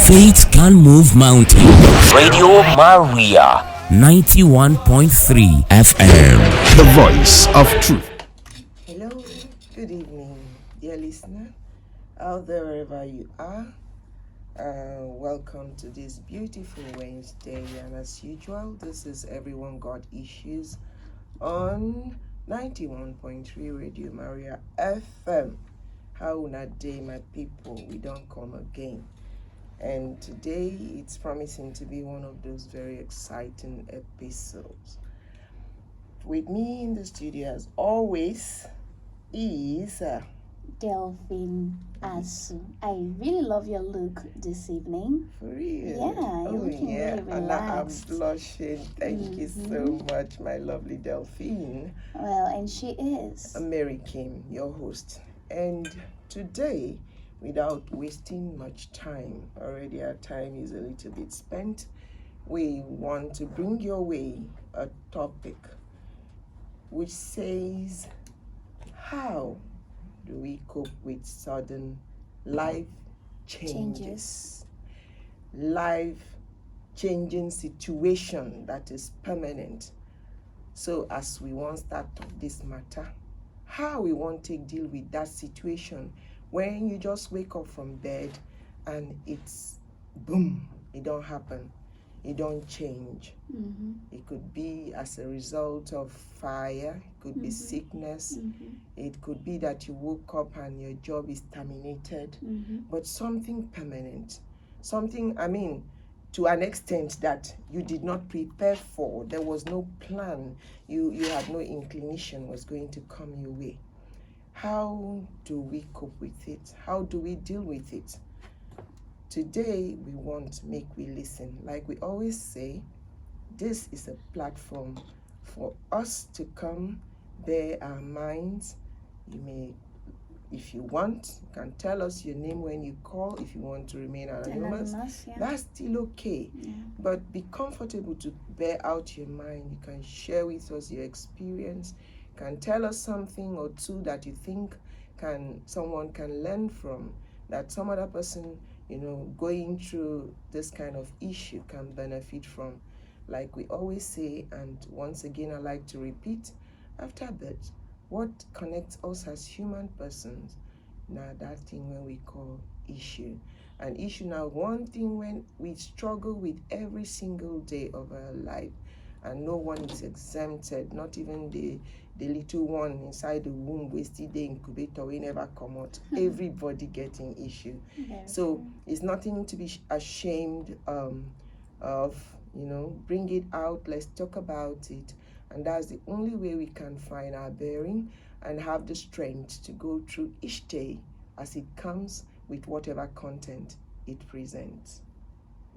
Faith can move mountains. Radio Maria 91.3 FM. The voice of truth. Hello, good evening, dear listener, out there wherever you are. Welcome to this beautiful Wednesday, and as usual, this is Everyone Got Issues on 91.3 Radio Maria FM. How una day, my people? We don't come again. And today, it's promising to be one of those very exciting episodes. With me in the studio, as always, is Delphine Asu. I really love your look this evening. for real. Yeah, you're looking really And I'm relaxed. blushing. Thank you so much, my lovely Delphine. Well, and she is. Mary Kim, your host. And today, without wasting much time, already our time is a little bit spent, we want to bring your way a topic which says, how do we cope with sudden life changes? Life changing situation that is permanent. So as we want to start this matter, how we want to deal with that situation when you just wake up from bed and it's boom, it don't happen, it don't change. Mm-hmm. It could be as a result of fire, it could be sickness, it could be that you woke up and your job is terminated, but something permanent, something, to an extent that you did not prepare for. There was no plan, you had no inclination was going to come your way. How do we cope with it? How do we deal with it? Today, we want make we listen. Like we always say, this is a platform for us to come, bare our minds. You may, if you want, you can tell us your name when you call. If you want to remain anonymous, Yeah. that's still okay. Yeah. But be comfortable to bear out your mind. You can share with us your experience. You can tell us something or two that you think someone can learn from, that some other person, going through this kind of issue can benefit from. Like we always say, and once again I like to repeat after that, what connects us as human persons, now that thing when we call issue. An issue now, one thing when we struggle with every single day of our life, and no one is exempted, not even the little one inside the womb, we still the incubator, we never come out. Everybody getting issue. So it's nothing to be ashamed of, bring it out, let's talk about it. And that's the only way we can find our bearing and have the strength to go through each day as it comes with whatever content it presents.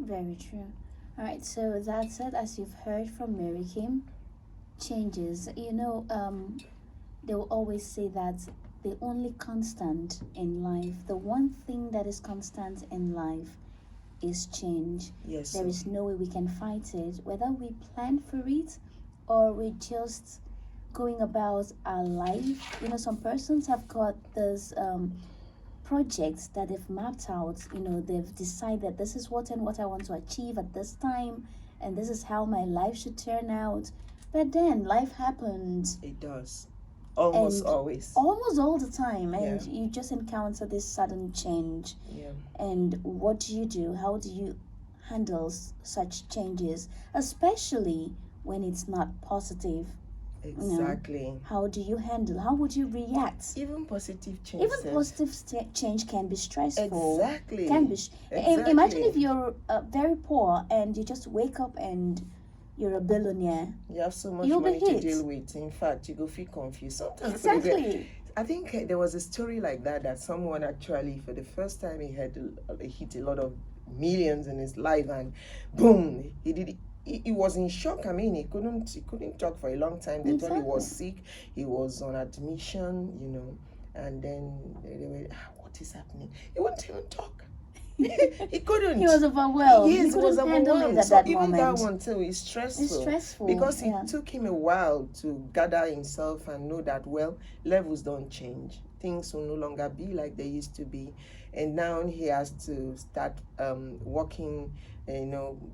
Very true. All right, so that's it. As you've heard from Mary Kim, changes. They will always say that the only constant in life, the one thing that is constant in life is change. Yes. There is no way we can fight it, whether we plan for it or we just going about our life. Some persons have got this projects that they've mapped out. They've decided this is what I want to achieve at this time, and this is how my life should turn out. But then life happens. It does. Almost always. Almost all the time, and Yeah. you just encounter this sudden change. Yeah. And what do you do? How do you handle such changes, especially when it's not positive? Exactly. How do you handle? How would you react? Even positive change. Even positive change can be stressful. Exactly. Can be. Exactly. Imagine if you're very poor and you just wake up and you're a billionaire. You have so much You'll be money to hit. deal with. In fact, you go feel confused. Sometimes Exactly. I think there was a story like that someone actually, for the first time, he hit a lot of millions in his life, and boom, he was in shock. He couldn't talk for a long time. They thought he was sick. He was on admission, and then they were, what is happening? He wouldn't even talk. He couldn't. He was overwhelmed. Yes, he was couldn't handle overwhelmed. it at So that even moment. that one too is stressful. It's stressful, because it yeah. took him a while to gather himself and know that levels don't change. things will no longer be like they used to be. And now he has to start working,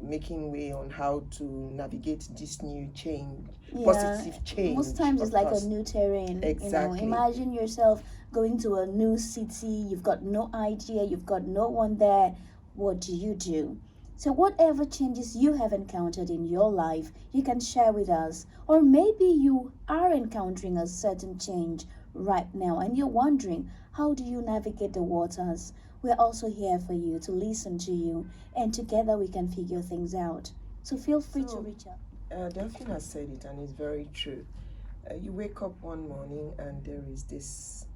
making way on how to navigate this new change, positive change. Most times it's like a new terrain. Exactly. Imagine yourself going to a new city, you've got no idea, you've got no one there. What do you do? So whatever changes you have encountered in your life, you can share with us. Or maybe you are encountering a certain change right now and you're wondering, how do you navigate the waters? We're also here for you, to listen to you, and together we can figure things out. So feel free to reach out. Delphine has said it, and it's very true. You wake up one morning and there is this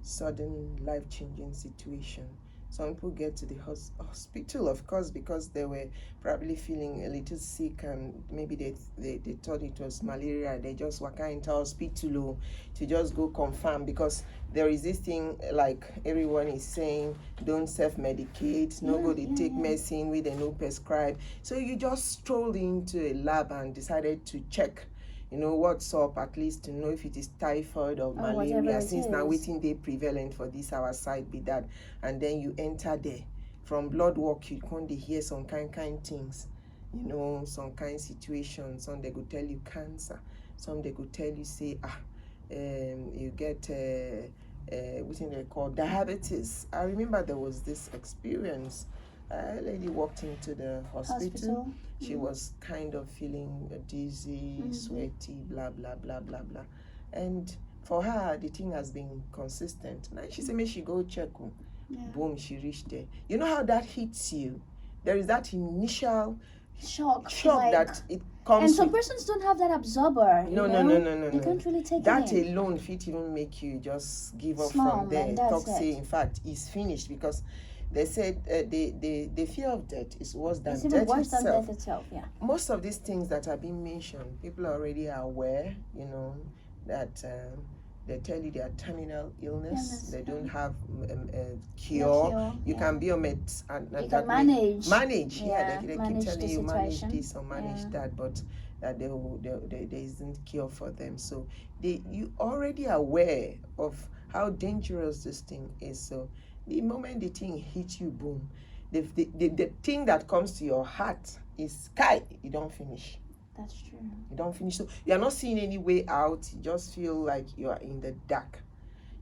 sudden life-changing situation. Some people get to the hospital, of course, because they were probably feeling a little sick, and maybe they thought it was malaria. They just walk into hospital to just go confirm, because there is this thing, like everyone is saying, don't self-medicate, nobody take medicine with a no prescribe. So you just strolled into a lab and decided to check, what's up, at least to know if it is typhoid or malaria, since now waiting day prevalent for this our side be that. And then you enter there. From blood work, you can't hear some kind things, some kind situations. Some they could tell you cancer, some they could tell you say you get what they call diabetes. I remember there was this experience. A lady walked into the hospital. She was kind of feeling dizzy, sweaty, blah, blah, blah, blah, blah. And for her, the thing has been consistent. Now she said, may she go check. Boom, she reached there. You know how that hits you? There is that initial shock like, that it comes. And some persons don't have that absorber. No. They can't really take that it in. Alone, if it even make you just give up from there. Talk say, in fact, it's finished, because they said the fear of death is worse than it's even death worse itself. than death itself, yeah. Most of these things that are being mentioned, people are already aware, that they tell you they are terminal illness. They don't have a cure. You can be on meds and you can manage. Yeah, they keep telling you manage this or manage that, but that there isn't cure for them. So you already aware of how dangerous this thing is. So the moment the thing hits you, boom, the thing that comes to your heart is sky. You don't finish. That's true. You don't finish. So you are not seeing any way out. You just feel like you are in the dark.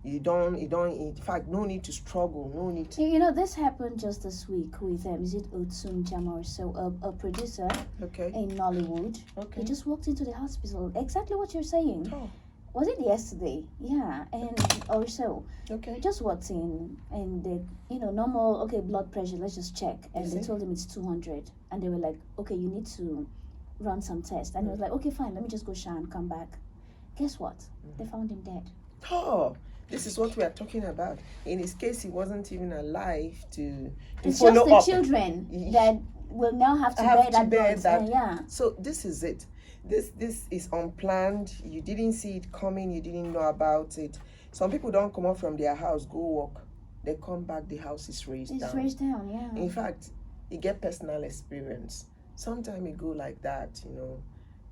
You don't, in fact, no need to struggle. No need to. This happened just this week with, is it Otsun Jama or so, a producer in Nollywood. Okay. He just walked into the hospital. Exactly what you're saying. Oh. Was it yesterday? Yeah, and or so. Okay. Just walked in, and they, normal, blood pressure, let's just check. And they told him it's 200. And they were like, okay, you need to run some tests. And he was like, okay, fine, let me just go shower and come back. Guess what? They found him dead. Oh, this is what we are talking about. In his case, he wasn't even alive to it's follow just the up. Children that will now have to bear that. Yeah. So this is it. This is unplanned. You didn't see it coming. You didn't know about it. Some people don't come out from their house, go walk. They come back, the house is raised down. It's raised down, yeah. In fact, you get personal experience. Sometime you go like that,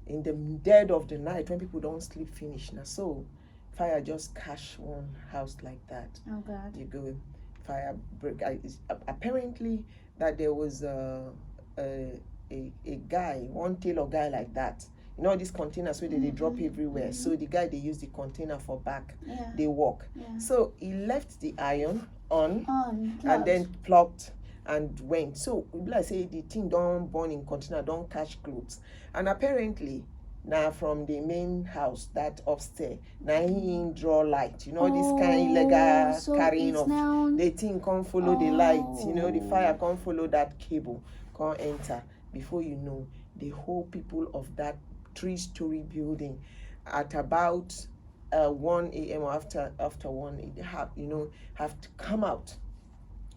in the dead of the night when people don't sleep finish. Now, so fire just catch one house like that. Oh God. You go, fire break. Apparently, that there was a guy, one tailor guy like that. These containers where they drop everywhere. So the guy, they use the container for back. Yeah. They walk. Yeah. So he left the iron on and then plugged. plugged and went. So like say the thing don't burn in container, don't catch clothes. And apparently now from the main house that upstairs, now he draw light. This kind of illegal carrying of the thing can't follow the light. The fire can't follow that cable, can't enter. Before you know, the whole people of that 3-story building at about 1 a.m. or after 1 have to come out.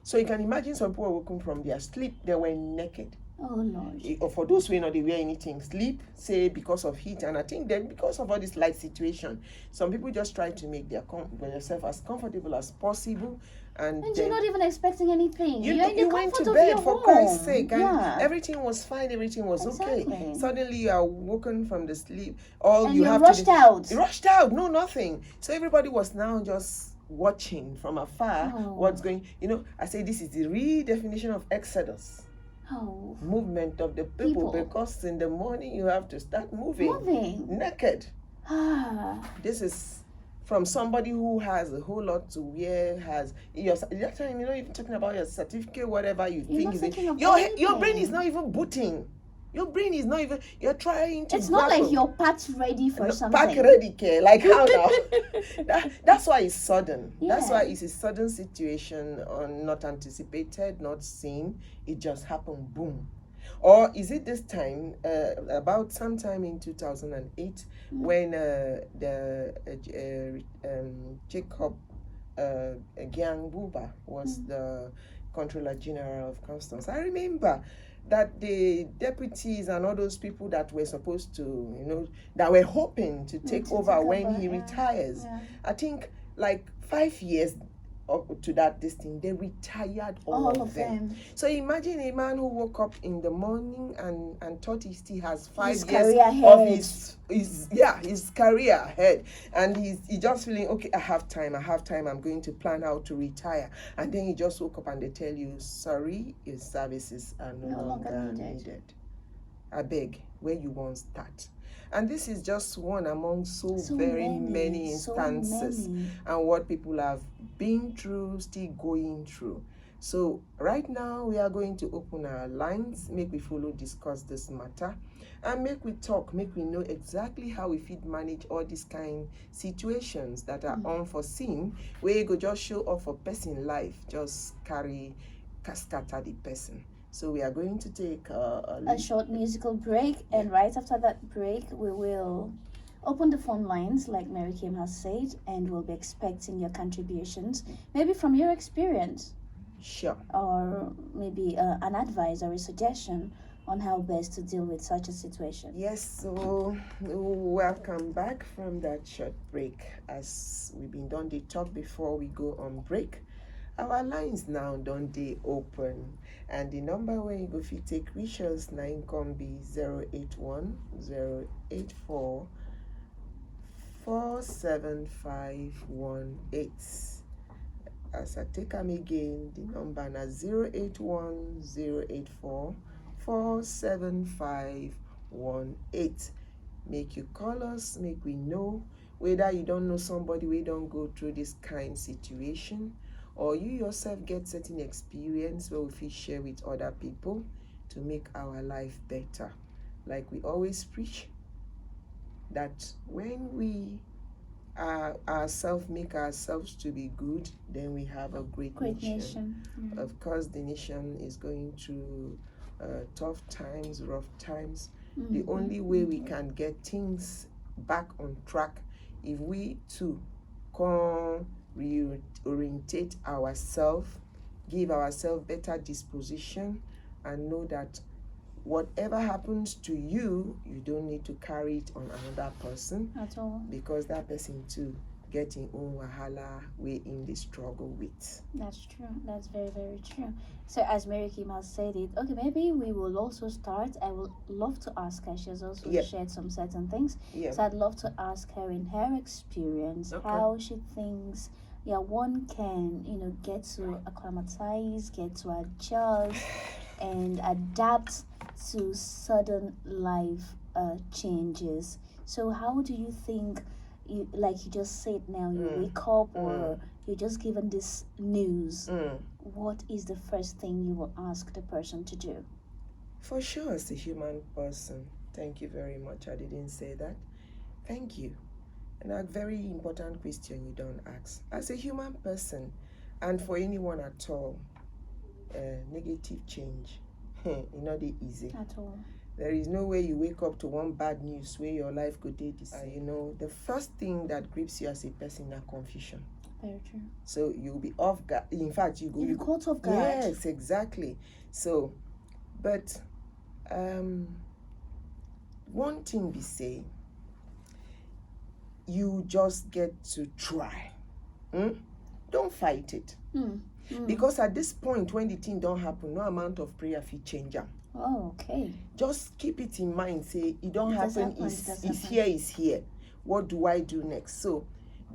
So you can imagine some people woken from their sleep, they were naked. Oh Lord. For those who know they wear anything, sleep, say because of heat, and I think then because of all this light situation, some people just try to make themselves as comfortable as possible. And you're not even expecting anything. You're in the you went comfort to of bed your for home. Christ's sake, and yeah. everything was fine, everything was Exactly. okay. Suddenly you are woken from the sleep. And you're rushed out. You rushed out, no nothing. So everybody was now just watching from afar what's going. I say this is the real definition of exodus. Movement of the people, because in the morning you have to start moving. Naked. This is from somebody who has a whole lot to wear, has that time you're not even talking about your certificate, whatever you think is it. Your brain is not even booting. Your brain is not even, you're trying to it's not like you're packed ready for something. Pack ready, care. Like how now? That's why it's sudden. That's why it's a sudden situation, not anticipated, not seen. It just happened, boom. Or is it this time, about sometime in 2008, when Jacob Gyang Buba was the Controller General of Customs? I remember that the deputies and all those people that were supposed to, that were hoping to take over when he retires, I think like 5 years up to that thing, they retired all of them. So imagine a man who woke up in the morning and thought he still has 5 years of his career ahead, and he's just feeling, okay, I have time, I'm going to plan how to retire, and then he just woke up and they tell you, sorry, your services are no longer needed. I beg, where you won't start. And this is just one among so very many instances, and what people have been through, still going through. So right now we are going to open our lines, make we follow discuss this matter, and make we talk, make we know exactly how we fit manage all these kind situations that are unforeseen, where you go just show off a person life, just scatter the person. So we are going to take a short musical break, and right after that break, we will open the phone lines, like Mary Kim has said, and we'll be expecting your contributions, maybe from your experience. Sure. Or maybe an advice or a suggestion on how best to deal with such a situation. Yes, so welcome back from that short break. As we've been done the talk before we go on break, our lines now don't they open, and the number where you go if you take wishes 9 can be 081 084 47518. As I take them again, the number na 081 084 47518. Make you call us, make we know whether you don't know somebody we don't go through this kind situation, or you yourself get certain experience where we feel share with other people to make our life better. Like we always preach, that when we ourselves make ourselves to be good, then we have a great nation. Of course, the nation is going through tough times, rough times. The only way we can get things back on track if we too can reorientate ourselves, give ourselves better disposition, and know that whatever happens to you, you don't need to carry it on another person at all, because that person too getting own wahala we in the struggle with. That's true. That's very, very true. So as Mary Kim has said it, okay, maybe we will also start. I would love to ask her. She has also shared some certain things. So I'd love to ask her, in her experience, how she thinks one can, get to acclimatize, get to adjust and adapt to sudden life changes. So how do you think, like you just said now, you wake up or you're just given this news, what is the first thing you will ask the person to do? For sure, as a human person, thank you very much. I didn't say that. Thank you. And a very important question you don't ask. As a human person, and for anyone at all, negative change, not easy. At all. There is no way you wake up to one bad news where your life could be this. The first thing that grips you as a person is confusion. Very true. So you'll be off guard. In fact, you'll be caught off guard. Yes, exactly. So, but one thing we say, you just get to try. Don't fight it. Because at this point, when the thing don't happen, no amount of prayer will change them. Oh, okay. Just keep it in mind. Say, it don't happen. It's here. What do I do next? So,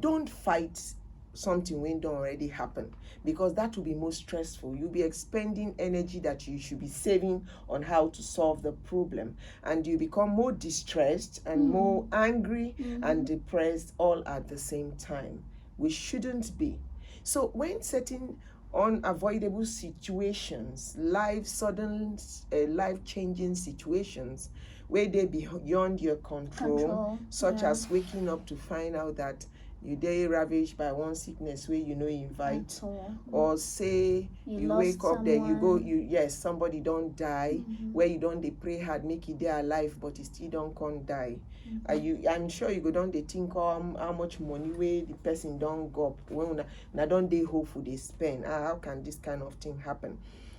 don't fight something when don't already happen, because that will be most stressful. You'll be expending energy that you should be saving on how to solve the problem, and you become more distressed and more angry and depressed all at the same time. We shouldn't be. So when setting unavoidable situations, life-changing situations where they beyond your control, such as waking up to find out that you dey ravaged by one sickness where you invite, or say you wake up there, somebody don't die, where you don't dey pray hard make it dey alive, but it still don't come die. I'm sure you go down dey think how much money where the person don't go up when una don't dey hopeful they spend. How can this kind of thing happen?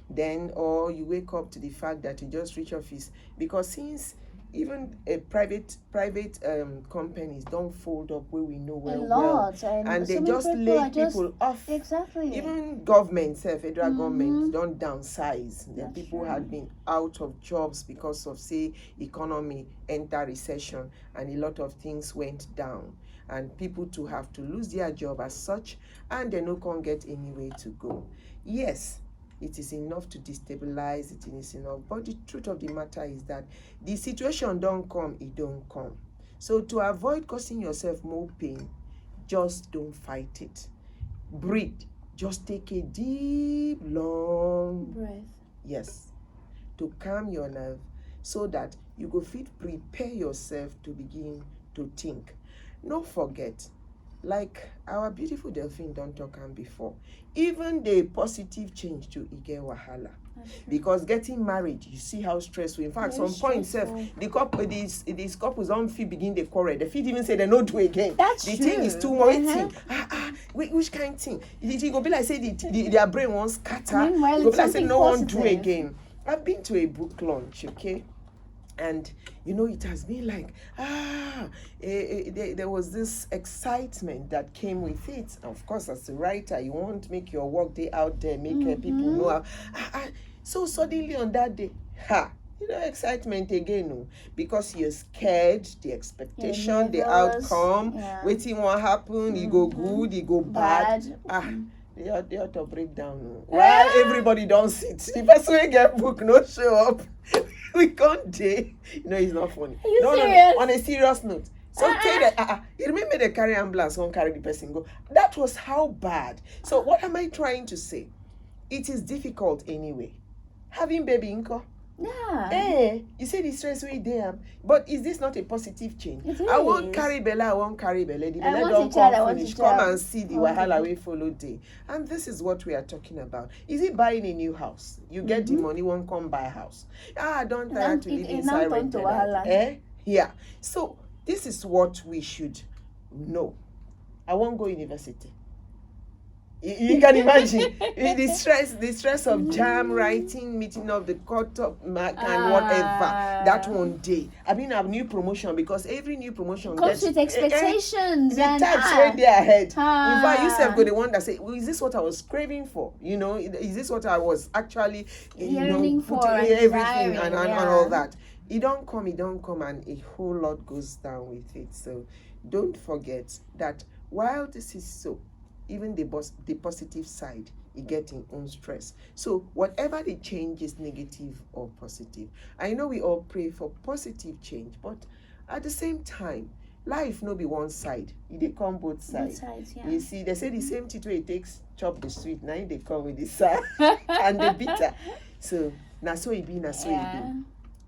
Then, or you wake up to the fact that you just reach office, because since even a private companies don't fold up where we know well, and they just lay people off. Exactly. Even government, federal government, don't downsize. The people had been out of jobs because of, say, economy enter recession, and a lot of things went down, and people to have to lose their job as such, and they no can get anywhere to go. Yes, it is enough to destabilize, it is enough. But the truth of the matter is that the situation don't come, it don't come. So to avoid causing yourself more pain, just don't fight it. Breathe. Just take a deep, long breath. Yes. To calm your nerve, so that you go fit prepare yourself to begin to think. Don't forget, like our beautiful Delphine don't talk on before, even the positive change to Ige Wahala. Because getting married, you see how stressful. In fact, some point these couples don't feel begin the quarrel. They feel even say they don't do again. That's the true. Thing is too much. Which kind of thing? It go be like say their brain won't scatter. Meanwhile, it go be like say no one positive. do again. I've been to a book launch, okay? And it has been like there was this excitement that came with it. Of course, as a writer, you want to make your work day out there, make people know how. So suddenly on that day, excitement again, because you're scared, the expectation, the outcome, waiting what happen, it go good, it go bad. They ought to break down. Well, everybody don't sit. The person who get book no show up. We can't day. It's not funny. Are you serious? No. On a serious note. So tell that you remember the carry ambulance won't carry the person go. That was how bad. So what am I trying to say? It is difficult anyway. Having baby inco. Yeah. You say the stress way there, but is this not a positive change? It is. I won't carry Bella. The Bella don't come finish. Come and see the wahala we follow day. And this is what we are talking about. Is it buying a new house? You get the money, won't come buy a house. Don't try to live inside rented. Yeah. So this is what we should know. I won't go university. You can imagine the stress of jam writing, meeting of the cut up mark and whatever. That one day, I mean, a new promotion, because every new promotion comes with expectations. The types right there ahead. In fact, you self go the one that say, well, "Is this what I was craving for? Is this what I was actually yearning for? Everything and all that." It don't come, and a whole lot goes down with it. So don't forget that while this is so, even the positive side, you get in own stress. So whatever the change is, negative or positive, I know we all pray for positive change, but at the same time, life no be one side. They come both sides. You see, they say the same thing it takes chop the sweet, now they come with the sour and the bitter. So now so it be.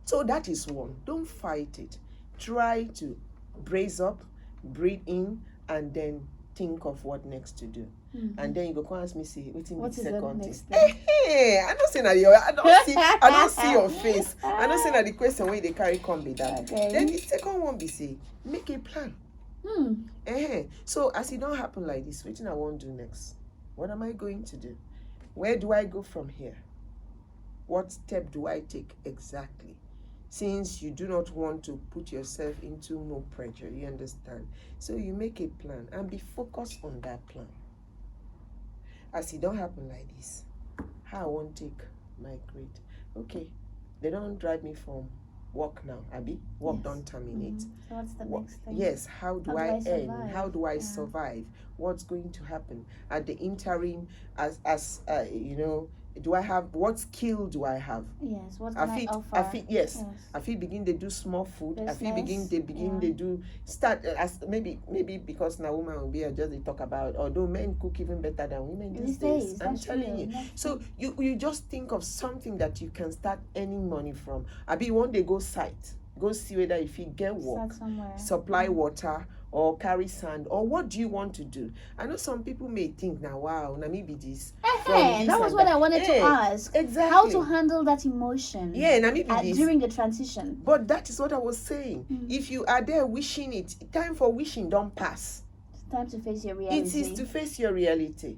So that is one. Don't fight it. Try to brace up, breathe in, and then think of what next to do. And then you go come ask me, say, what is the second thing? I don't say that I don't see your face. I don't say that the question where they carry come be that. Okay. Then the second one be say, make a plan. So as it don't happen like this, what I won't do next? What am I going to do? Where do I go from here? What step do I take exactly? Since you do not want to put yourself into more pressure, you understand? So you make a plan and be focused on that plan. As it don't happen like this, how I won't take my grade. Okay, they don't drive me from work now, Abby. Work Yes. don't terminate. So what's the What- next thing? Yes, how do I earn? survive? How do I Yeah. survive? What's going to happen at the interim? As you know, do I have what skill do I have? Yes. What I can I feel, offer? I feel, yes. Yes. I feel begin they do small food. I feel Business, begin yeah. they do start as maybe because now women will be just they talk about, although men cook even better than women these days. I'm That's telling real. you. That's So you just think of something that you can start earning money from. I be one day go site, go see whether if you get work, start somewhere. supply water or carry sand, or what do you want to do? I know some people may think now, wow, now maybe this. Hey, that was what I wanted to ask. Exactly. How to handle that emotion? Yeah, now maybe this. During the transition. But that is what I was saying. If you are there wishing it, time for wishing don't pass. It's time to face your reality. It is to face your reality.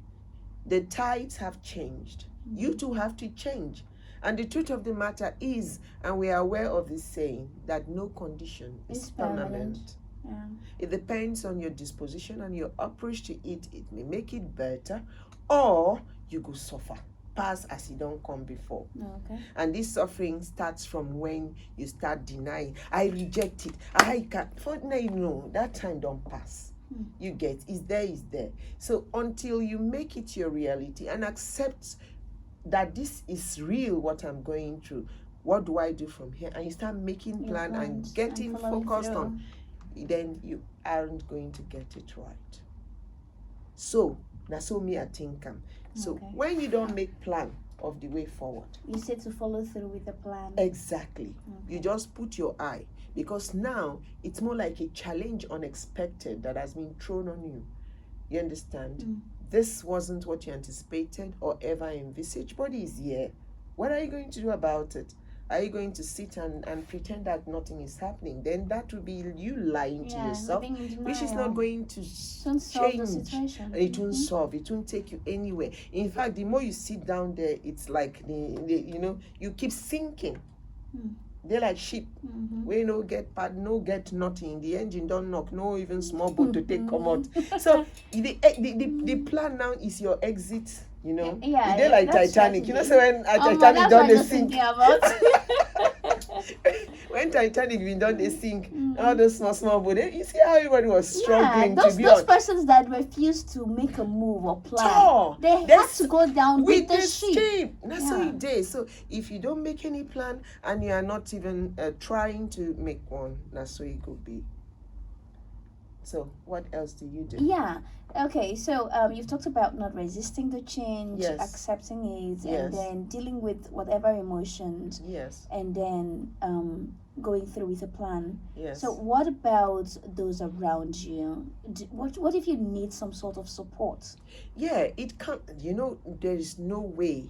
The tides have changed. You too have to change. And the truth of the matter is, and we are aware of this saying, that no condition is permanent. Yeah. It depends on your disposition and your approach to it. It may make it better, or you go suffer. Pass as you don't come before. Okay. And this suffering starts from when you start denying. I reject it. I can't. For now, you know, that time don't pass. You get, is there. So until you make it your reality and accept that this is real, what I'm going through, what do I do from here? And you start making plan and getting focused on, then you aren't going to get it right. So that's so me I think. So when you don't make plan of the way forward, you said to follow through with the plan. Exactly. You just put your eye, because now it's more like a challenge, unexpected, that has been thrown on you. You understand? This wasn't what you anticipated or ever envisaged, but it's here. What are you going to do about it? Are you going to sit and pretend that nothing is happening? Then that will be you lying to yourself, which is not going to solve the situation. It won't solve. It won't take you anywhere. In fact, the more you sit down there, it's like you keep sinking. They're like sheep. We no get pad, no get nothing. The engine don't knock, no even small boat to take come out. So the plan now is your exit. You know, they're like Titanic. You know, so when Titanic done the sink. When Titanic been done they sink, all those small boat. You see how everybody was struggling to be those persons that refused to make a move or plan, they had to go down with the ship. That's how it is. So if you don't make any plan and you are not even trying to make one, that's how it could be. So what else do you do? Yeah. Okay. So you've talked about not resisting the change, accepting it, and then dealing with whatever emotions. Yes. And then going through with a plan. Yes. So what about those around you? What if you need some sort of support? Yeah, it can't. You know, there is no way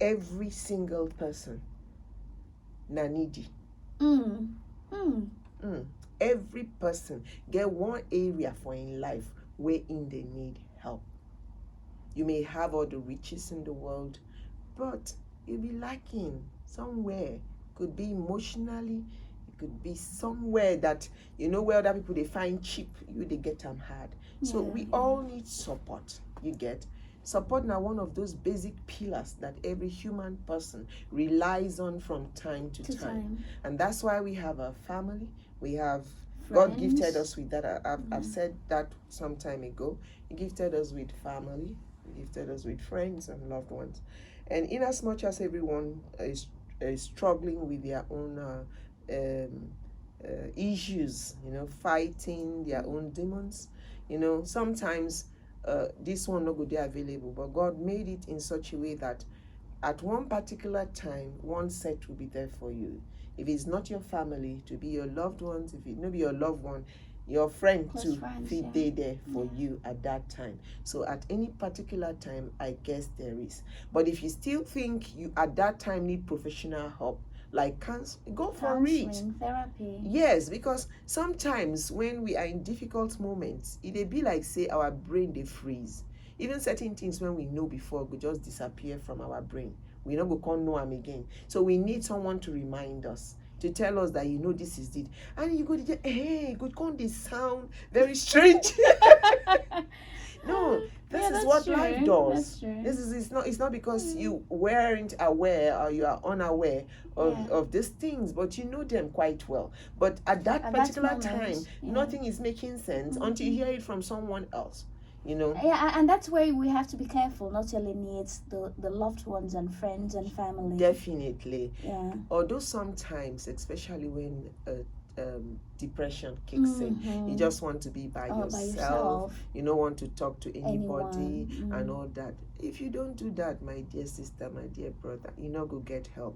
every single person needy. Every person get one area for in life where in they need help. You may have all the riches in the world, but you'll be lacking somewhere. Could be emotionally, it could be somewhere that where other people they find cheap, you they get them hard. So we all need support. You get support now, one of those basic pillars that every human person relies on from time to time. And that's why we have a family. We have God gifted us with that. I've said that some time ago. He gifted us with family. He gifted us with friends and loved ones. And in as much as everyone is struggling with their own issues, fighting their own demons, sometimes this one not good available. But God made it in such a way that at one particular time, one set will be there for you. If it's not your family, to be your loved ones. If it not be your loved one, your friend to be there for you at that time. So at any particular time, I guess there is. But if you still think you at that time need professional help, like go for it. Therapy. Yes, because sometimes when we are in difficult moments, it be like say our brain they freeze. Even certain things when we know before could just disappear from our brain. We not go can't know them again. So we need someone to remind us, to tell us that this is it. And you go, hey, good can't they sound very strange. No, this Yeah, is that's what true. life does. That's true. This is it's not because you weren't aware or you are unaware of these things, but you know them quite well. But at that At that particular moment, time, yeah. nothing is making sense until you hear it from someone else. You know. Yeah, and that's where we have to be careful not to alienate the loved ones and friends and family. Definitely. Yeah. Although sometimes, especially when depression kicks in, you just want to be by yourself. You don't want to talk to anybody and all that. If you don't do that, my dear sister, my dear brother, you're not going to get help.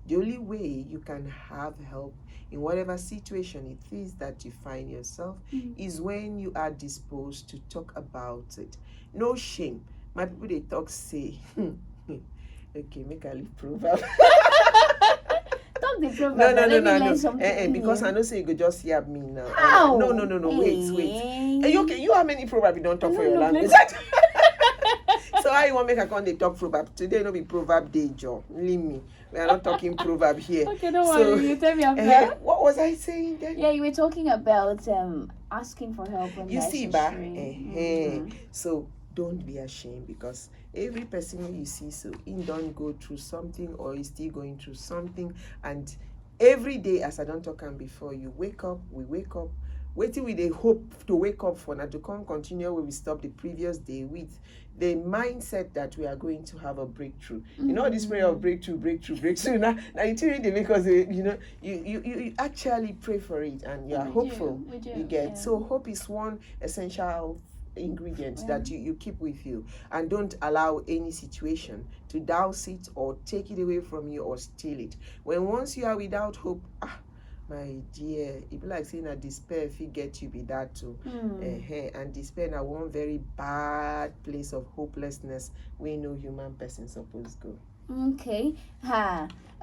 The only way you can have help in whatever situation it is that you find yourself is when you are disposed to talk about it. No shame. My people, they talk, say, okay, make a leave proverb. Talk the proverb. No. Because I know say you could just hear me now. How? No. Wait. Okay, you have many proverbs you don't talk for your language. So how you want to make a con they talk proverb? Today no be proverb day, Joe. Leave me. We are not talking proverb here. Okay, don't worry. You tell me after. What was I saying then? Yeah, you were talking about asking for help when necessary. So don't be ashamed, because every person you see, so he don't go through something or is still going through something, and every day, as I don't talk on before, we wake up, waiting with a hope to wake up for now to continue where we stopped the previous day with the mindset that we are going to have a breakthrough. You know, this prayer of breakthrough. Now it's really because you actually pray for it and you are hopeful. We do. You get so hope is one essential ingredient that you keep with you, and don't allow any situation to douse it or take it away from you or steal it. When once you are without hope, my dear, it be like saying that despair if you get you be that too. And despair na one very bad place of hopelessness where no human person supposed go. Okay.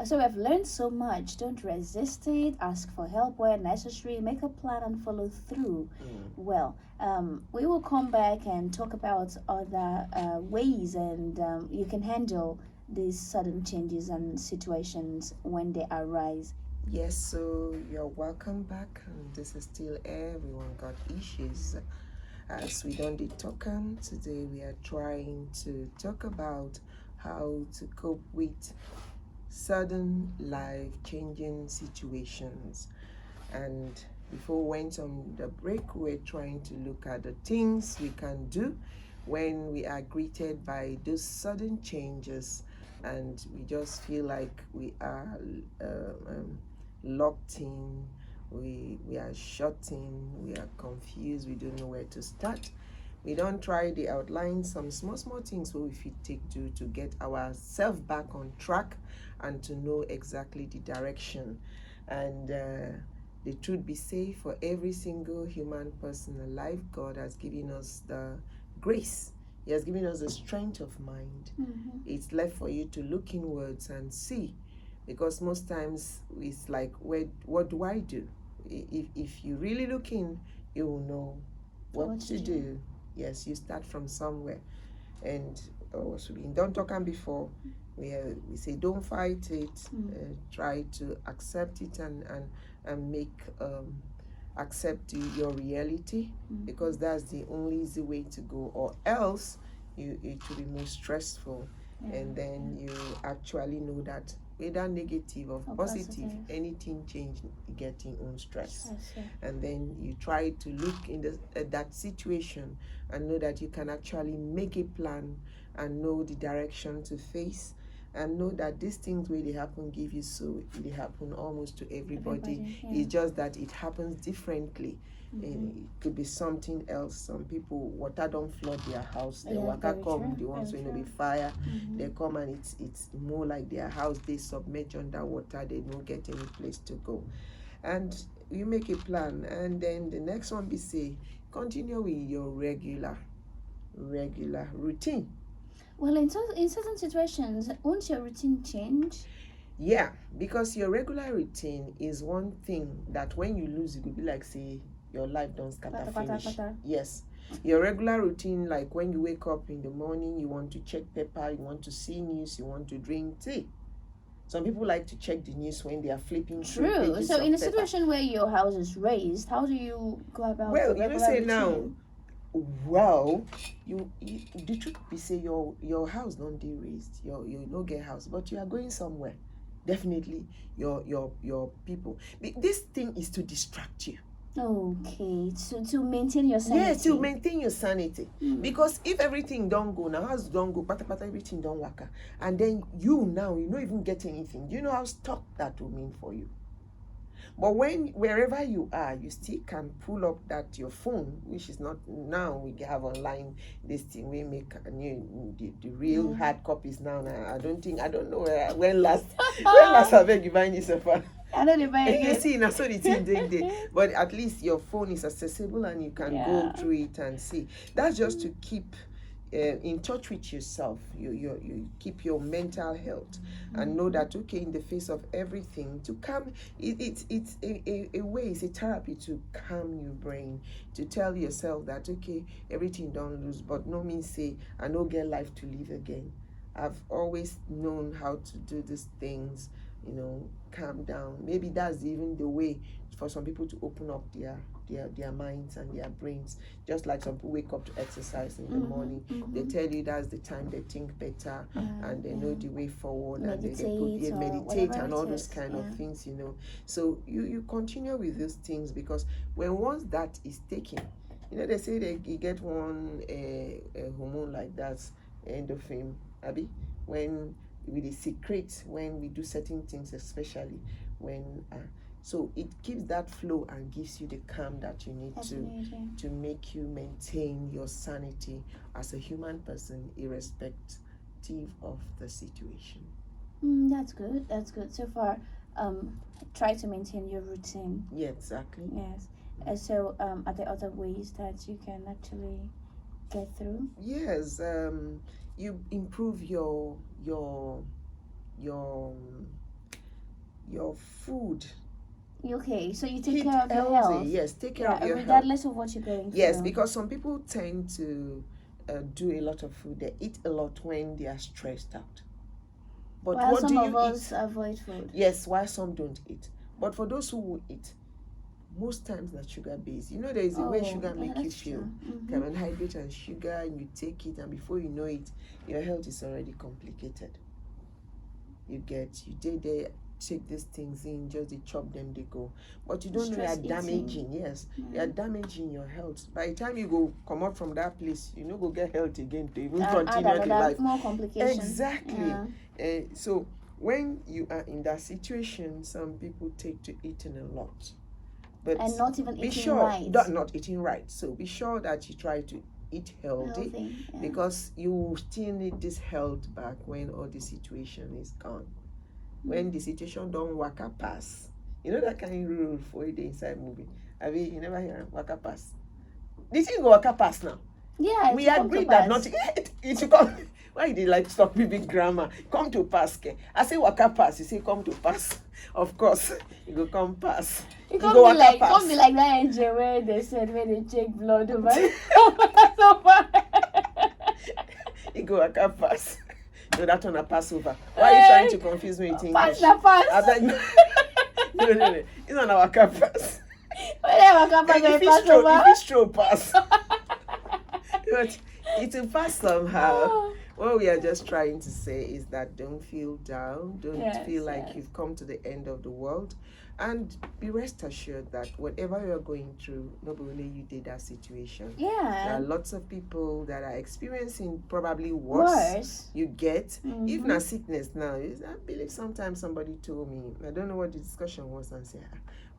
So we've learned so much. Don't resist it. Ask for help where necessary. Make a plan and follow through. Well, we will come back and talk about other ways and you can handle these sudden changes and situations when they arise. Yes, so you're welcome back. And this is still Everyone Got Issues. As we don't talk today, we are trying to talk about how to cope with sudden life-changing situations. And before we went on the break, we're trying to look at the things we can do when we are greeted by those sudden changes and we just feel like we are locked in, we are shut in, we are confused, we don't know where to start. We don't try the outline, some small things what we fit take to get ourselves back on track and to know exactly the direction. And the truth be said, for every single human person alive, God has given us the grace. He has given us the strength of mind. It's left for you to look inwards and see. Because most times it's like, what do I do? If you really look in, you will know what to do. Yes, you start from somewhere. And also, we don't talk on before. We say don't fight it. Try to accept it and make accept your reality, because that's the only easy way to go. Or else it will be more stressful. And then you actually know that whether negative or positive, anything change, you get your own stress. And then you try to look in that situation and know that you can actually make a plan and know the direction to face and know that these things where they happen give you, so they happen almost to everybody. It's just that it happens differently. And it could be something else. Some people, water don't flood their house. They waka come, the ones when be fire, they come and it's more like their house, they submerge under water, they don't get any place to go. And you make a plan, and then the next one be say, continue with your regular routine. Well, in certain situations, won't your routine change? Yeah, because your regular routine is one thing that when you lose, it could be like, say, your life don't scatter finish. Yes. Your regular routine, like when you wake up in the morning, you want to check paper, you want to see news, you want to drink tea. Some people like to check the news when they are flipping through pages So in a paper. situation where your house is raised, how do you go about Well, the regular say routine? now, Well, you the truth be say your house don't dey raised, you no get house, but you are going somewhere. Definitely, your people. This thing is to distract you. Okay, to maintain your sanity. Yes, to maintain your sanity. Because if everything don't go now, house don't go, pata pata, everything don't work, and then you don't even get anything. Do you know how stuck that will mean for you? But wherever you are, you still can pull up that your phone, which is not now we have online this thing we make the real hard copies now. I don't know when last I beg you buy yourself. I know they buy You again. see, now so the thing there. But at least your phone is accessible and you can go through it and see. That's just to keep in touch with yourself. You keep your mental health and know that okay, in the face of everything, to calm it's a way, it's a therapy to calm your brain, to tell yourself that okay, everything don't lose, but no means say I no get life to live again. I've always known how to do these things, calm down. Maybe that's even the way for some people to open up their minds and their brains. Just like some people wake up to exercise in the morning, they tell you that's the time they think better and they know the way forward, Meditate and they meditate and all those kind of yeah. things, So you continue with those things, because once that is taken, they say you get one hormone like that, endorphin, Abby, when we secrete when we do certain things, especially when so it keeps that flow and gives you the calm that you need to make you maintain your sanity as a human person, irrespective of the situation. That's good so far. Try to maintain your routine. Yeah, exactly. Yes. So are there other ways that you can actually get through? Yes. You improve your food. Okay, so you take care of your health. Yes, take care of your health. Regardless of what you're going through. Yes, because some people tend to do a lot of food. They eat a lot when they are stressed out. But while what some do of you us eat? avoid food. Yes, while some don't eat. But for those who will eat, most times that's sugar based. There is a way sugar make you feel. Carbohydrate and sugar, and you take it, and before you know it, your health is already complicated. You did there, take these things in, just they chop them, they go. But you don't know you're damaging. Yes, you're damaging your health. By the time you go come out from that place, you go get health again to even continue the life. More complications. Exactly. So when you are in that situation, some people take to eating a lot. But and not even eating right. Not eating right. So be sure that you try to eat healthy. Because you still need this health back when all the situation is gone. When the situation don't work a pass. That kind of rule for the inside movie. You never hear work a pass. This thing go work a pass now. Yeah, we agreed that not it should come. Why they like stop me big grammar? Come to pass. I say waka pass. You say come to pass. Of course, you go come pass. It can't be like that engine where they said when they check blood over. So far. You go waka pass. No, that one a Passover. Why are you trying to confuse me with English? Pass. No. It's not a waka pass. If it's true pass. But it will pass somehow. What we are just trying to say is that don't feel down. Don't feel like you've come to the end of the world. And be rest assured that whatever you're going through, not only you did that situation. Yeah. There are lots of people that are experiencing probably worse. You get. Even a sickness now. I believe sometimes somebody told me, I don't know what the discussion was, and said,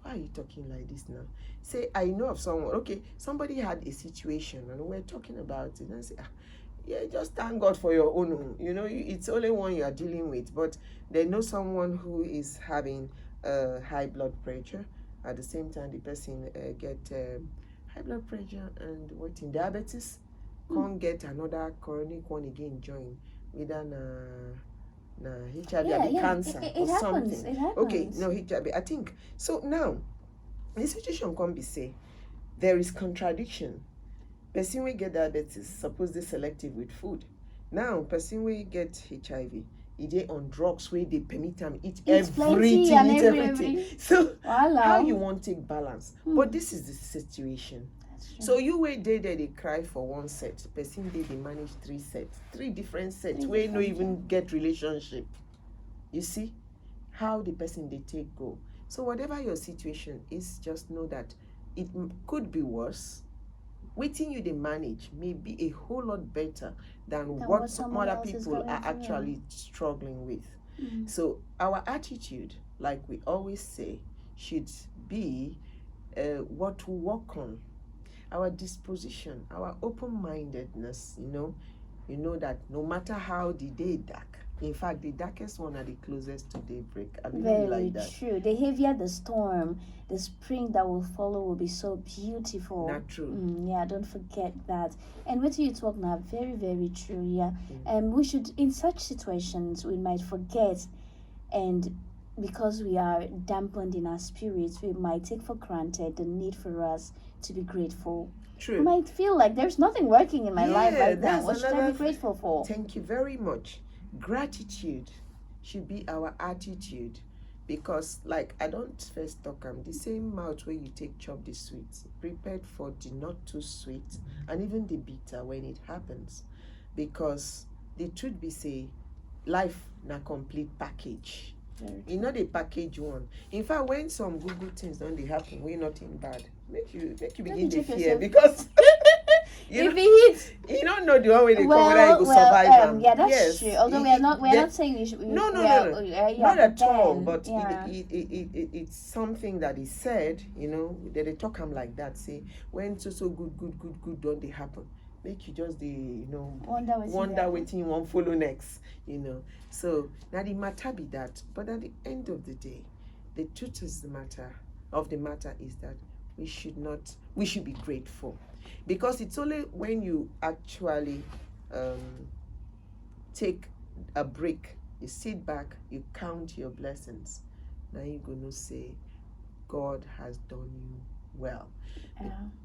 why are you talking like this now? Say, I know of someone, okay, somebody had a situation and we're talking about it, and I say, yeah, just thank God for your own. It's only one you are dealing with, but they know someone who is having high blood pressure. At the same time, the person get high blood pressure and diabetes. Can't get another chronic one again join with an HIV cancer or something. It happens. Okay, no HIV. I think so. Now, the situation can be say there is contradiction. Person we get diabetes suppose they selective with food. Now, person we get HIV, they on drugs where they permit them eat everything. So how you want to take balance? But this is the situation. So you wait there, they cry for one set. Person they manage 3 sets, 3 different sets where no even get relationship. You see how the person they take go. So whatever your situation is, just know that it could be worse. Waiting you they manage may be a whole lot better than what some other people are actually struggling with. So our attitude, like we always say, should be what to work on. Our disposition, our open-mindedness, you know that no matter how the day dark, in fact, the darkest one are the closest to daybreak. I believe Very like that. true. The heavier the storm, the spring that will follow will be so beautiful. Not true. Yeah, don't forget that. And what you talk now, very, very true. Yeah. We should, in such situations, we might forget, and because we are dampened in our spirits, we might take for granted the need for us to be grateful. True. We might feel like there's nothing working in my life right now. that's What should I be grateful for? Thank you very much. Gratitude should be our attitude, because like I don't first talk the same mouth where you take chop the sweet, prepared for the not too sweet and even the bitter when it happens, because the truth be say life na complete package. You know the package one. In fact, when some good things don't they happen, we're not in bad. Make you begin to fear, because if it hits, you don't know the one way they come whether you go survive them. Yeah, that's true. Although we're not saying you should. No. Not at all. But it's something that is said. That they talk like that. Say when so good don't they happen. Make you just wonder waiting one follow next. So now the matter be that. But at the end of the day, the truth is the matter is that we should be grateful, because it's only when you actually take a break, you sit back, you count your blessings, now you're gonna say God has done you well.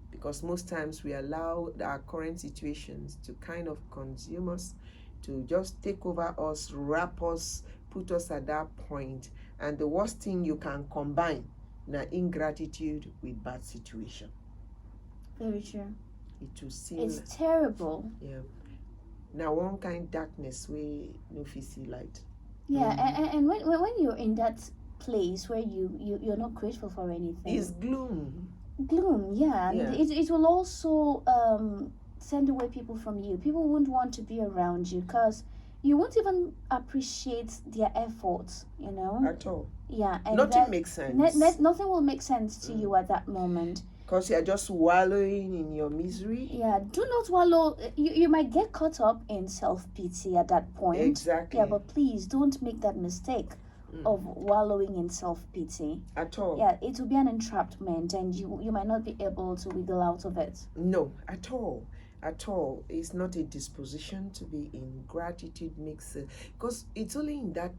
Because most times we allow our current situations to kind of consume us, to just take over us, wrap us, put us at that point. And the worst thing you can combine na ingratitude with bad situation. Very true. It will seem it's terrible. Yeah. Now one kind darkness where no see light. Yeah, and when you're in that place where you're not grateful for anything, it's gloom. Yeah. It will also send away people from you. People won't want to be around you, because you won't even appreciate their efforts, At all. Yeah. And nothing makes sense. Nothing will make sense to you at that moment, because you're just wallowing in your misery. Yeah, do not wallow. You might get caught up in self-pity at that point. Exactly. Yeah, but please don't make that mistake of wallowing in self-pity. At all. Yeah, it will be an entrapment, and you might not be able to wiggle out of it. No, at all. At all. It's not a disposition to be in gratitude mix, because it's only in that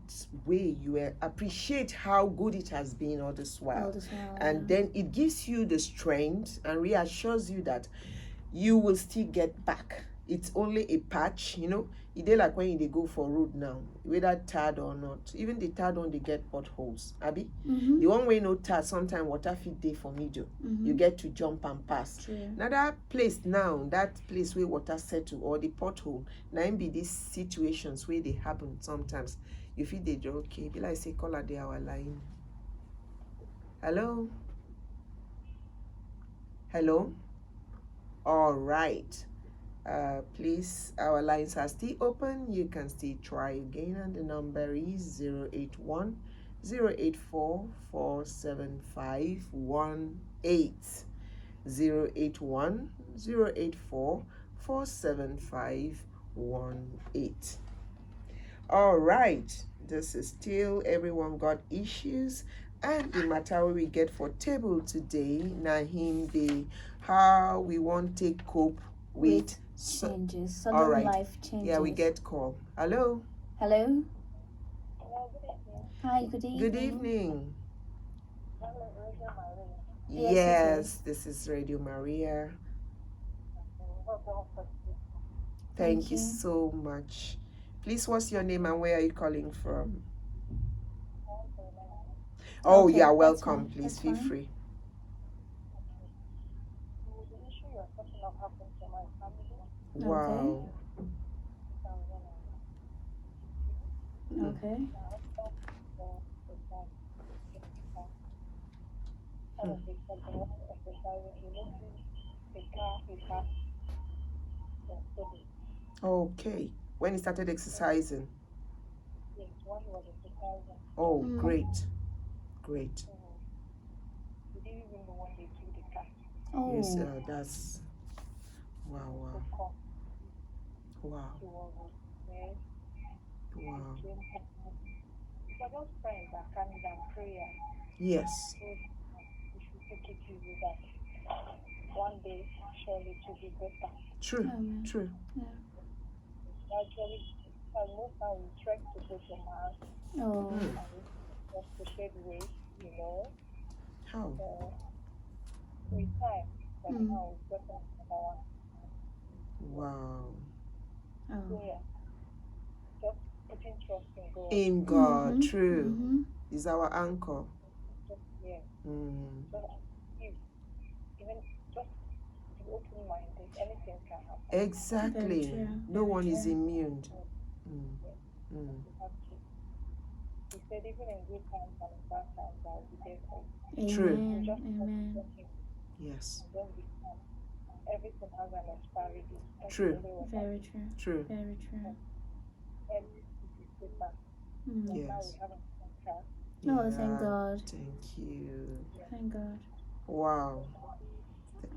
way you appreciate how good it has been all this while. And then it gives you the strength and reassures you that you will still get back. It's only a patch, It dey like when they go for road now, whether tarred or not. Even the tarred one, they get potholes. Abi? The one way no tarred, sometimes water fit dey for middle. You get to jump and pass. True. Now that place where water settle or the pothole, now be these situations where they happen sometimes. You feel they do okay. Be like say caller they our line. Hello? Hello? All right. Please, our lines are still open. You can still try again, and the number is 081 084 47518. 081 084 47518. All right, this is still Everyone Got Issues, and the matter we get for table today, Nahim, the how we want to cope with changes, sudden life changes. Yeah, we get call. Hello. Hello. Hi, good evening. Good evening. Yes, Yes, this is Radio Maria. Thank you so much. Please, what's your name and where are you calling from? Oh, Okay, yeah, that's welcome. fine. Please That's feel fine. free. The issue Wow. Okay. Okay. When he started exercising. Oh, great. Great. Oh. Yes, that's wow, wow. Wow. Wow. Yes. One day, surely to be better. True. Amen. True. Yeah. Actually, most time we try to go to mass Oh. Hmm. just to shed weight, you know. How? With time, but Mm. now it's better number one. Wow. Oh. So yeah, just putting trust in God. In God. Mhm. True. Mhm. Is our anchor. Just yeah, Mm. just if even just be open-minded, anything can happen. Exactly. Very true. No Very one is true. immune. Mm. Mm. You have to. He said even in good times and in bad times, I'll be there for you. True. Amen. Just Amen. Yes. don't be calm. Everything has an expiry date. That's True. the only one. Very true. True. Very true. Every piece is paper. Mm. But now we Yes. have a contract. Oh, thank God. Thank you. Thank God. Wow.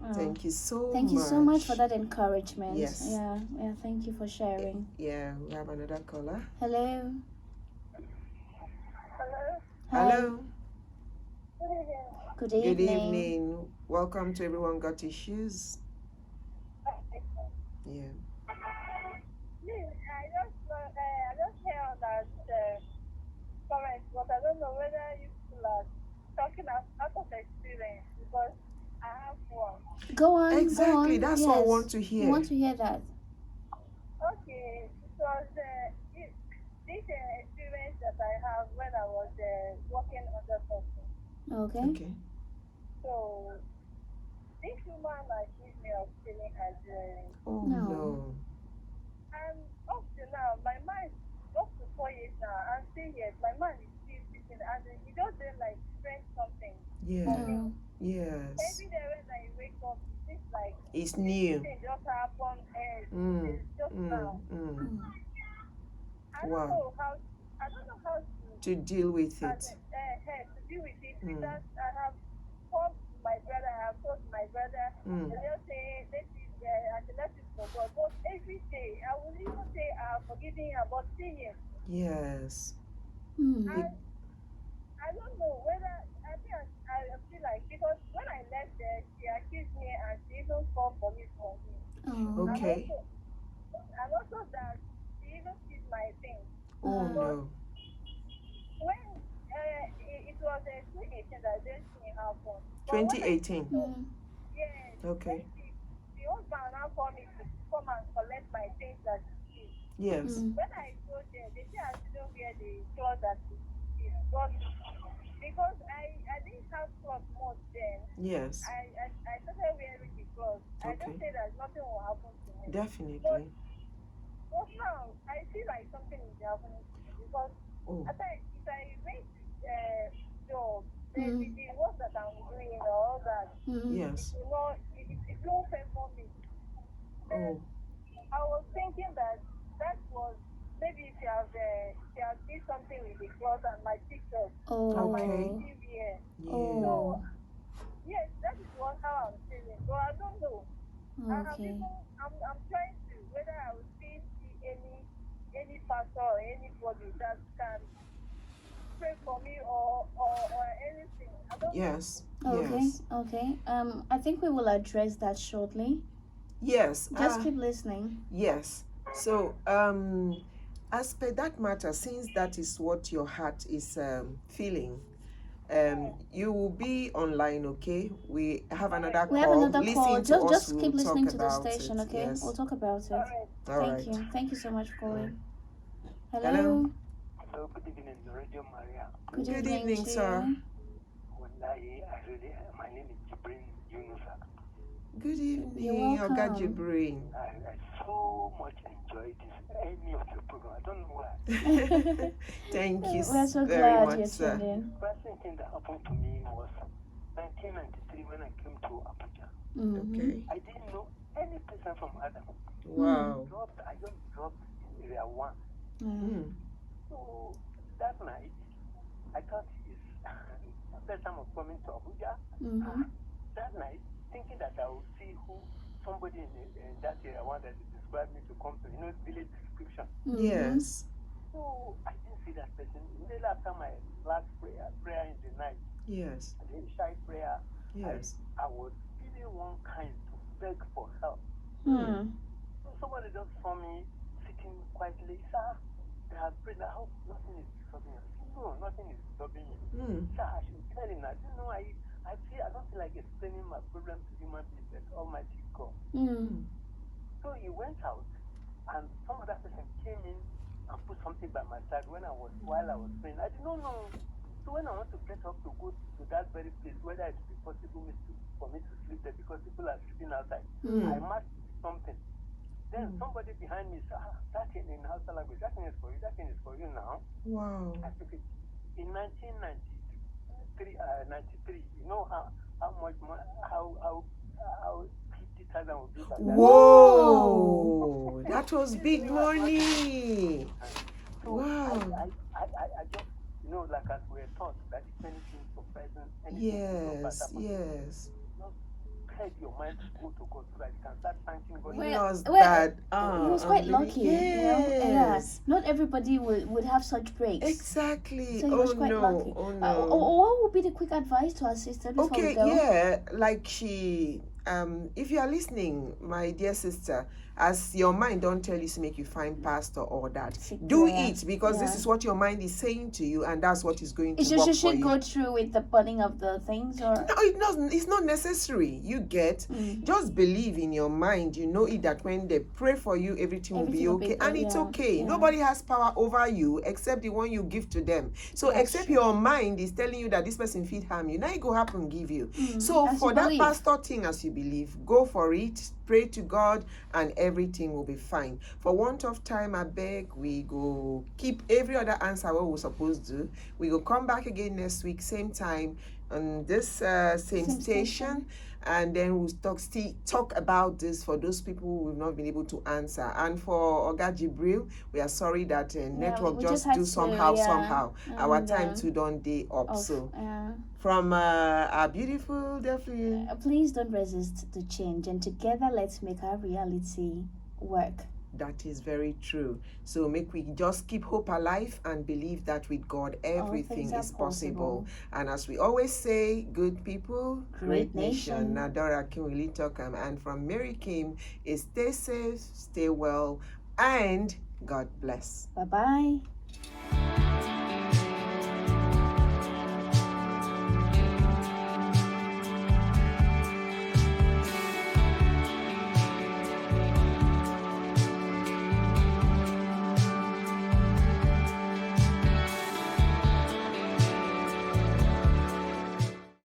Oh. Thank you so much. Thank you so much for that encouragement. Yes. Yeah. Yeah. Thank you for sharing. Yeah, we have another caller. Hello. Hello? Hi. Hello. Good evening. Good Good evening. evening. Welcome to Everyone Got Issues. Yeah. Please, I just hear on that comment, but I don't know whether you people are talking out of experience because I have one. Go on. Exactly. Go on. That's yes. what I want to We hear. want to hear that. Okay, it was this experience that I have when I was working under person. Okay. Okay. So this woman accused me of stealing her jewelry. Oh No. no. And up to now, my mind, up to 4 years now, and still yet, my mind is still sitting, and it just didn't like strength something. Yeah. No. Yes. Every day when I wake up, it's like It's this new. thing just happened, and Mm. it's just now. Mm. I don't Wow. know how To deal with to it. deal with it Mm. because I have told my brother, I have told my brother, Mm. and they'll say, let it for God. But every day, I will even say, I have forgiven her, but still yet. Yes. Mm. And I don't know whether, I think I feel like, because when I left there, she accused me and she even called police on me. Oh. Okay. And also that she even sees my things. Oh But no. when it was a 2018 that this thing happened. But when I 2018. Mm. yes, Okay. the husband now called me to come and collect my things that she did. Yes. Mm. When I go there, they say I shouldn't wear the clothes that she did. But because I didn't have clothes much then, Yes. I started wearing the clothes. I Okay. just say that nothing will happen to me. Definitely. But now, I feel like something is happening to me because Oh. if I make job, then Mm. with the work that I'm doing and all that, Mm. Yes. it won't pay for me. Then Oh. I was thinking that was maybe she has did something with the cloth and my pictures and my Okay. Oh. TV here. Yeah. Oh. Yes, that is how I'm feeling. But I don't know. Okay. I'm trying to whether I will still see any pastor or anybody that can pray for me or anything. I don't know. Yes. Okay. Yes. Okay. I think we will address that shortly. Yes. Just keep listening. Yes. So, as per that matter, since that is what your heart is feeling, you will be online, okay? We have another We call. have another Listen call. to us. Just We'll keep listening talk to the about station, it. okay? Yes. We'll talk about it. All right. All Thank right. you. Thank you so much for calling. Hello. Hello. Hello, good evening, Radio Maria. Good Good evening, evening, to sir. you. Wallahi, my name is Jibrin Yunusa. Good evening, You're Oga welcome. Jibril. I so much enjoyed any of your program. I don't know why. Thank you We're so very glad much, you're sir. tuned in. The first thing that happened to me was 1993 when I came to Abuja. Mm-hmm. Okay. I didn't know any person from Adam. Wow. I just dropped in area 1. Mm. So that night, I thought it's first time of coming to Abuja. Mm-hmm. That night, thinking that I would see somebody in that area 1 that described me to come to, village description. Yes. So I didn't see that person. Immediately after my last prayer in the night, Yes. the Ishai prayer, Yes. I was feeling one kind to beg for help. Mm. So somebody just saw me sitting quietly. Sir, they have prayed. I hope nothing is disturbing you. No, nothing is disturbing you. Mm. Sir, I should tell him that. I don't feel like explaining my problem to human beings, like Almighty God. Mm. So he went out, and some other person came in and put something by my side while I was praying. I did not know. So when I want to get up to go to that very place, whether it be possible for me to sleep there because people are sleeping outside, I must do something. Then somebody behind me said, that thing in Hausa language, that thing is for you, that thing is for you now. Wow. I took it. In 1993, you know how much money, how 50,000 would be back then. Whoa. That was big money. So Wow. I just, like as we were taught, that if anything surprising, anything Yes. Yes. just peg your mind to go to God so that you can start thanking God. He Well, was well, that. He was quite lucky, Yeah. Yes. Not everybody would have such breaks. Exactly. So he was quite lucky. Oh no. What would be the quick advice to our sister before we Okay, go? yeah, like if you are listening, my dear sister, as your mind don't tell you to make you find pastor or that, do it because this is what your mind is saying to you, and that's what is going to work Should for she you. go through with the burning of the things, or No, it's not necessary. You get just believe in your mind. You know it that when they pray for you, everything will be okay, and it's okay. Yeah. Nobody has power over you except the one you give to them. So except your mind is telling you that this person feed harm you, now it go happen give you. So As for you that believe. pastor thing, as you believe, go for it. Pray to God, and everything will be fine. For want of time, I beg we go keep every other answer what we're supposed to do. We will come back again next week, same time on this same station, and then we'll talk about this for those people who have not been able to answer. And for Oga Jibril, we are sorry that network we just had do to, somehow. Our And, time too don't day up. off, So from our beautiful Delphine, please don't resist the change, and together let's make our reality work. that is very true. So make we just keep hope alive and believe that with God everything is possible. And as we always say, good people, great nation. Nadora Kimwili Tokam. And from Mary Kim is stay safe, stay well, and God bless. Bye-bye.